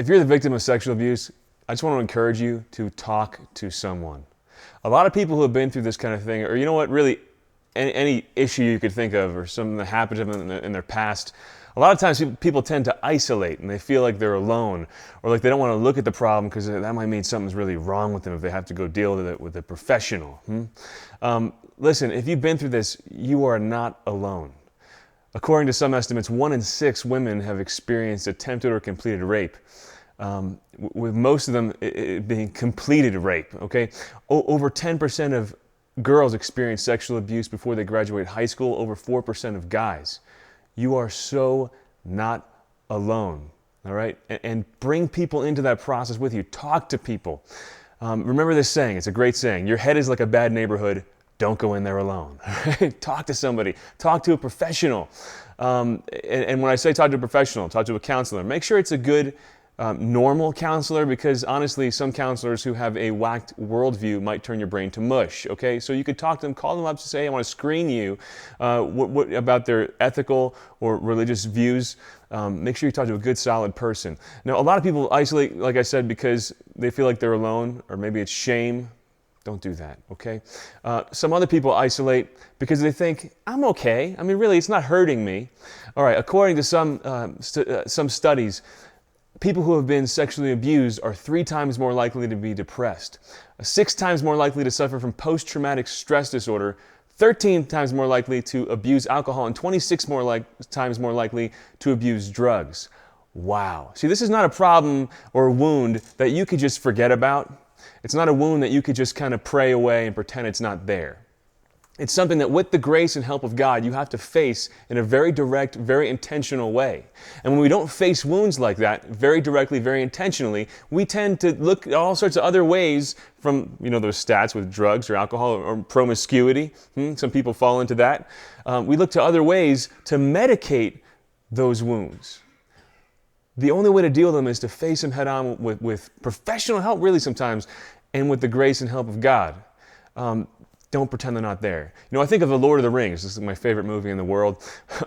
If you're the victim of sexual abuse, I just want to encourage you to talk to someone. A lot of people who have been through this kind of thing, or you know what, really any issue you could think of or something that happened to them in their past, a lot of times people tend to isolate and they feel like they're alone, or like they don't want to look at the problem because that might mean something's really wrong with them if they have to go deal with it with a professional. Listen, if you've been through this, you are not alone. According to some estimates, 1 in 6 women have experienced attempted or completed rape, with most of them it being completed rape, okay? Over 10% of girls experience sexual abuse before they graduate high school, over 4% of guys. You are so not alone, all right? And bring people into that process with you. Talk to people. Remember this saying, it's a great saying, your head is like a bad neighborhood, don't go in there alone. Talk to somebody, talk to a professional. And when I say talk to a professional, talk to a counselor, make sure it's a good, normal counselor, because honestly, some counselors who have a whacked worldview might turn your brain to mush, okay? So you could talk to them, call them up to say, I want to screen you what about their ethical or religious views. Make sure you talk to a good, solid person. Now, a lot of people isolate, like I said, because they feel like they're alone, or maybe it's shame. Don't do that, okay? Some other people isolate because they think, I'm okay. I mean, really, it's not hurting me. All right, according to some studies, people who have been sexually abused are 3 times more likely to be depressed, 6 times more likely to suffer from post-traumatic stress disorder, 13 times more likely to abuse alcohol, and 26 times more likely to abuse drugs. Wow. See, this is not a problem or a wound that you could just forget about. It's not a wound that you could just kind of pray away and pretend it's not there. It's something that with the grace and help of God, you have to face in a very direct, very intentional way. And when we don't face wounds like that, very directly, very intentionally, we tend to look at all sorts of other ways from, those stats with drugs or alcohol or promiscuity. Some people fall into that. We look to other ways to medicate those wounds. The only way to deal with them is to face them head on with professional help, really sometimes, and with the grace and help of God. Don't pretend they're not there. I think of The Lord of the Rings. This is my favorite movie in the world,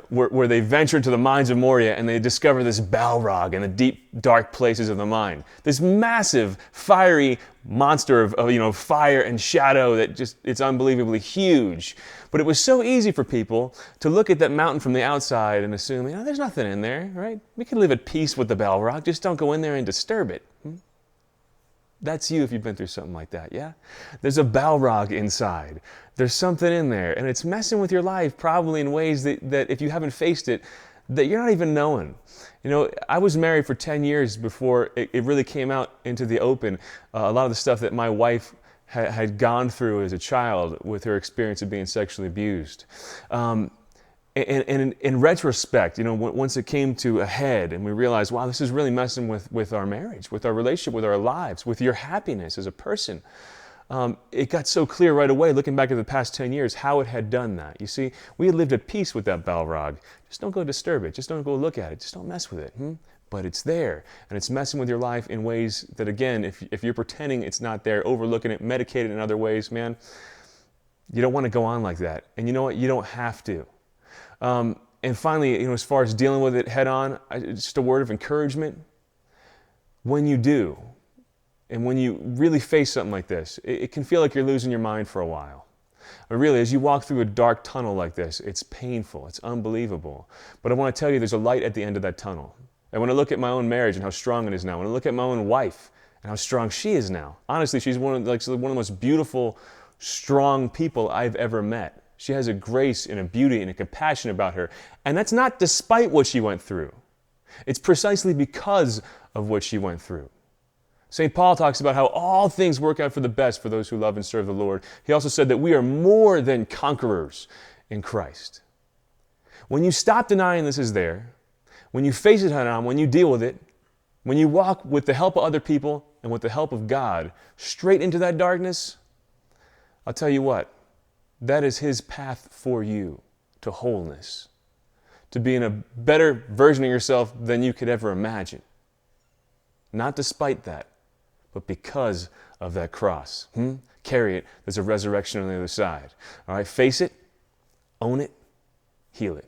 where they venture into the mines of Moria and they discover this Balrog in the deep, dark places of the mine. This massive, fiery monster of fire and shadow that it's unbelievably huge. But it was so easy for people to look at that mountain from the outside and assume, there's nothing in there, right? We can live at peace with the Balrog. Just don't go in there and disturb it. That's you if you've been through something like that, yeah? There's a Balrog inside. There's something in there, and it's messing with your life probably in ways that if you haven't faced it, that you're not even knowing. I was married for 10 years before it really came out into the open. A lot of the stuff that my wife had gone through as a child with her experience of being sexually abused. And in retrospect, once it came to a head and we realized, wow, this is really messing with our marriage, with our relationship, with our lives, with your happiness as a person. It got so clear right away, looking back at the past 10 years, how it had done that. You see, we had lived at peace with that Balrog. Just don't go disturb it. Just don't go look at it. Just don't mess with it. But it's there, and it's messing with your life in ways that, again, if you're pretending it's not there, overlooking it, medicating it in other ways, man, you don't want to go on like that. And you know what? You don't have to. And finally, as far as dealing with it head on, just a word of encouragement. When you do, and when you really face something like this, it can feel like you're losing your mind for a while. But really, as you walk through a dark tunnel like this, it's painful, it's unbelievable. But I want to tell you, there's a light at the end of that tunnel. And when I look at my own marriage and how strong it is now, when I look at my own wife and how strong she is now, honestly, she's one of the most beautiful, strong people I've ever met. She has a grace and a beauty and a compassion about her. And that's not despite what she went through. It's precisely because of what she went through. St. Paul talks about how all things work out for the best for those who love and serve the Lord. He also said that we are more than conquerors in Christ. When you stop denying this is there, when you face it head on, when you deal with it, when you walk with the help of other people and with the help of God straight into that darkness, I'll tell you what, that is His path for you to wholeness, to being a better version of yourself than you could ever imagine. Not despite that, but because of that cross. Carry it. There's a resurrection on the other side. All right, face it, own it, heal it.